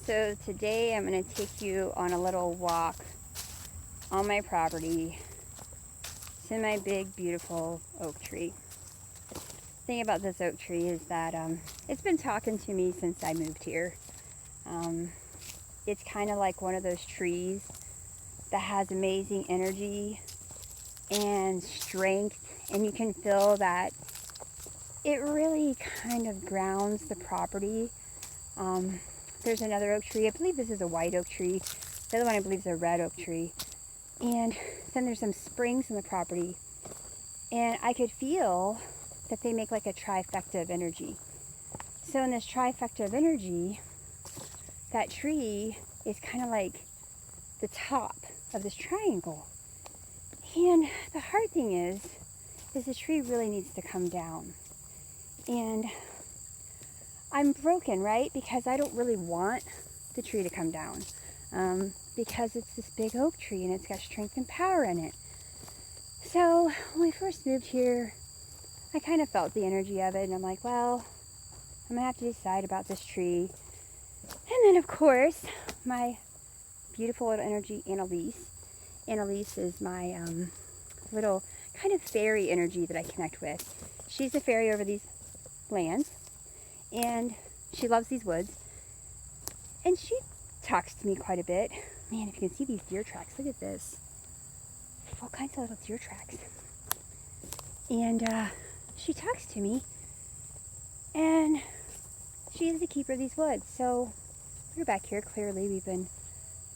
So today I'm going to take you on a little walk on my property to my big, beautiful oak tree. The thing about this oak tree is that it's been talking to me since I moved here. It's kind of like one of those trees that has amazing energy and strength, and you can feel that it really kind of grounds the property. There's another oak tree. I believe this is a white oak tree. The other one I believe is a red oak tree. And then there's some springs in the property. And I could feel that they make like a trifecta of energy. So in this trifecta of energy, that tree is kind of like the top of this triangle. And the hard thing is the tree really needs to come down. And I'm broken, right? Because I don't really want the tree to come down. Because it's this big oak tree and it's got strength and power in it. So when we first moved here, I kind of felt the energy of it, and I'm like, well, I'm gonna have to decide about this tree. And then of course, my beautiful little energy, Annalise. Annalise is my little kind of fairy energy that I connect with. She's a fairy over these lands, and she loves these woods, and she talks to me quite a bit. Man, if you can see these deer tracks, look at this. All kinds of little deer tracks. And she talks to me, and she is the keeper of these woods. So we're back here. Clearly we've been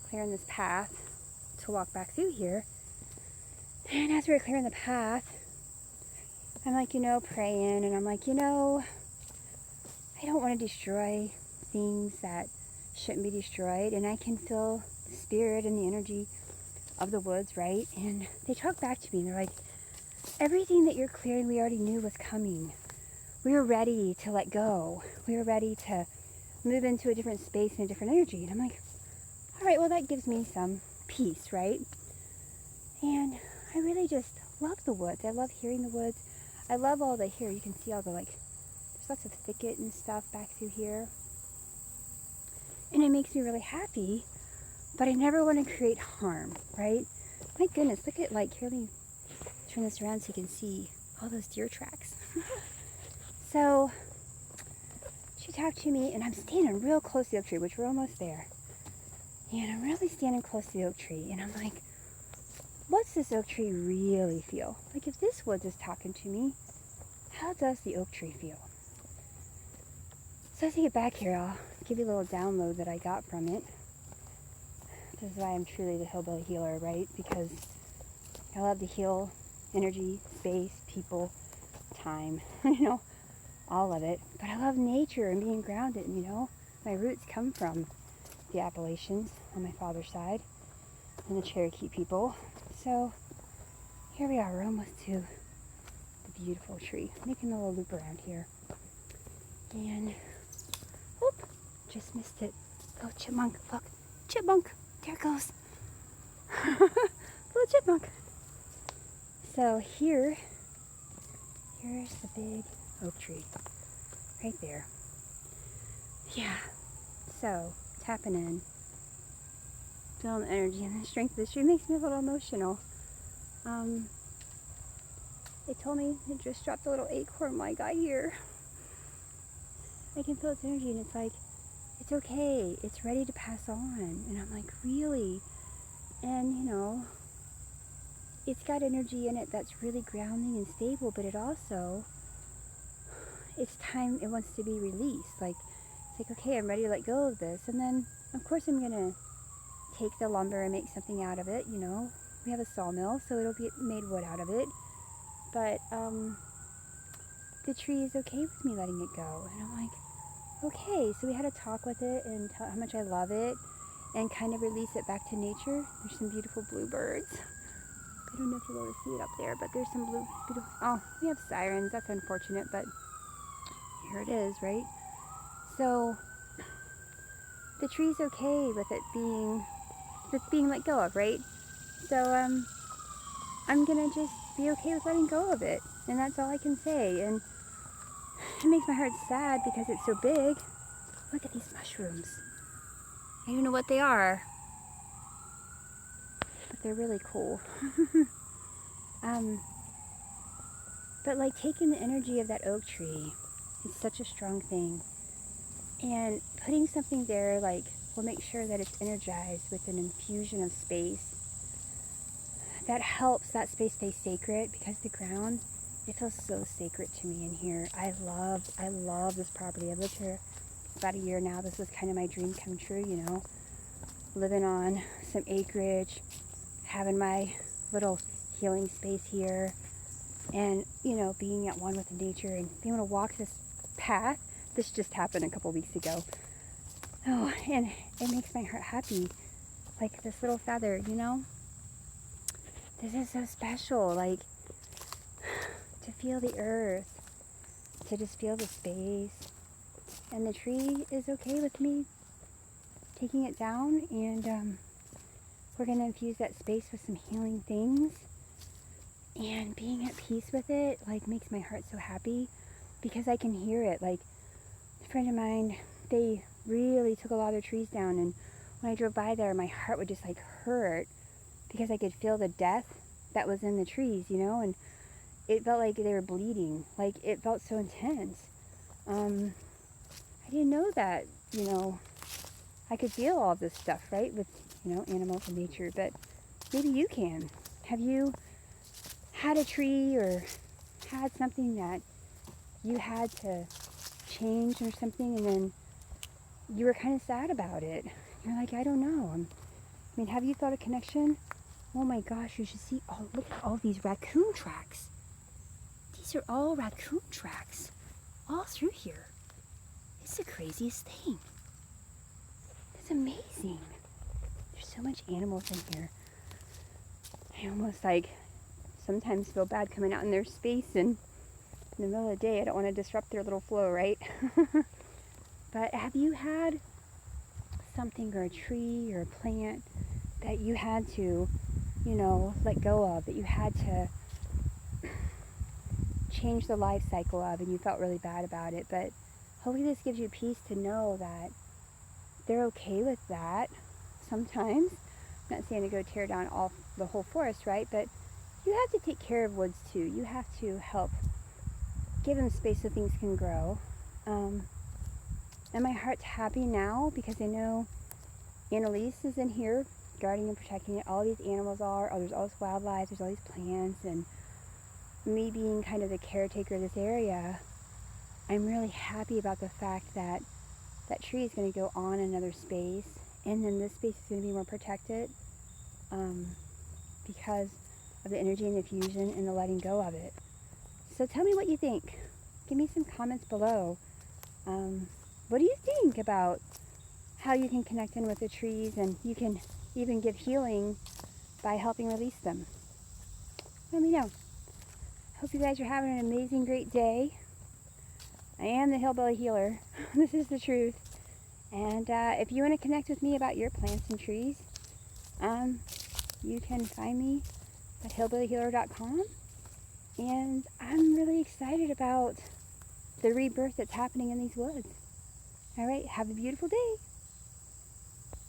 clearing this path to walk back through here. And as we were clearing the path, I'm like, praying, and I'm like, I don't want to destroy things that shouldn't be destroyed, and I can feel the spirit and the energy of the woods, right? And they talk back to me, and they're like, everything that you're clearing we already knew was coming. We were ready to let go. We were ready to move into a different space and a different energy. And I'm like, all right, well, that gives me some peace, right? And I really just love the woods. I love hearing the woods. I love all the, here you can see all the, there's lots of thicket and stuff back through here. And it makes me really happy, but I never want to create harm, right? My goodness, look at, here, let me turn this around so you can see all those deer tracks. So she talked to me, and I'm standing real close to the oak tree, which we're almost there. And I'm really standing close to the oak tree, and I'm like, what's this oak tree really feel? Like, if this woods is talking to me, how does the oak tree feel? So as I get back here, I'll give you a little download that I got from it. This is why I'm truly the hillbilly healer, right? Because I love to heal energy, space, people, time, all of it. But I love nature and being grounded, My roots come from the Appalachians on my father's side and the Cherokee people. So here we are, we're almost to the beautiful tree. Making a little loop around here. And, whoop, just missed it. Oh, chipmunk, look, chipmunk, there it goes. Little chipmunk. So here's the big oak tree, right there. Yeah, so tapping in, feeling the energy and the strength of this tree makes me a little emotional. It told me it just dropped a little acorn when I got here. I can feel its energy, and it's like, it's okay, it's ready to pass on. And I'm like, really? And it's got energy in it that's really grounding and stable, but it also, it's time, it wants to be released. It's like, okay, I'm ready to let go of this. And then, of course, I'm gonna take the lumber and make something out of it. We have a sawmill, so it'll be made wood out of it. But the tree is okay with me letting it go. And I'm like, okay. So we had a talk with it and tell how much I love it and kind of release it back to nature. There's some beautiful bluebirds. I don't know if you'll be able to see it up there, but there's some beautiful, oh, we have sirens. That's unfortunate, but here it is, right? So the tree's okay with it being let go of, right? So I'm gonna just be okay with letting go of it, and that's all I can say. And it makes my heart sad because it's so big. Look at these mushrooms. I don't know what they are, but they're really cool. But like taking the energy of that oak tree, it's such a strong thing. And putting something there like will make sure that it's energized with an infusion of space. That helps that space stay sacred, because the ground, it feels so sacred to me in here. I love this property. I've lived here about a year now. This was kind of my dream come true, you know, living on some acreage, having my little healing space here, and, you know, being at one with nature and being able to walk this path. This just happened a couple weeks ago. Oh, and it makes my heart happy. Like this little feather, you know? This is so special. Like, to feel the earth, to just feel the space. And the tree is okay with me taking it down, and we're going to infuse that space with some healing things. And being at peace with it, like, makes my heart so happy, because I can hear it. Like, a friend of mine, they really took a lot of their trees down, and when I drove by there, my heart would just like hurt, because I could feel the death that was in the trees, you know, and it felt like they were bleeding. Like, it felt so intense. I didn't know that, you know, I could feel all this stuff, right, with, you know, animals and nature, but maybe you can. Have you had a tree or had something that you had to change or something, and then you were kind of sad about it? You're like, I don't know. I mean, have you felt a connection? Oh my gosh, you should see, oh, look at all these raccoon tracks. These are all raccoon tracks all through here. It's the craziest thing. It's amazing. There's so much animals in here. I almost like sometimes feel bad coming out in their space, and in the middle of the day I don't want to disrupt their little flow, right? But have you had something, or a tree or a plant, that you had to, you know, let go of, that you had to change the life cycle of, and you felt really bad about it? But hopefully this gives you peace to know that they're okay with that sometimes. I'm not saying to go tear down all the whole forest, right? But you have to take care of woods too. You have to help give them space so things can grow. And my heart's happy now, because I know Annalise is in here guarding and protecting it. All these animals are. Oh, there's all this wildlife. There's all these plants. And me being kind of the caretaker of this area, I'm really happy about the fact that that tree is going to go on another space, and then this space is going to be more protected, because of the energy and the fusion and the letting go of it. So tell me what you think. Give me some comments below. What do you think about how you can connect in with the trees, and you can even give healing by helping release them? Let me know. Hope you guys are having an amazing, great day. I am the Hillbilly Healer. This is the truth. And if you want to connect with me about your plants and trees, you can find me at hillbillyhealer.com. And I'm really excited about the rebirth that's happening in these woods. All right, have a beautiful day.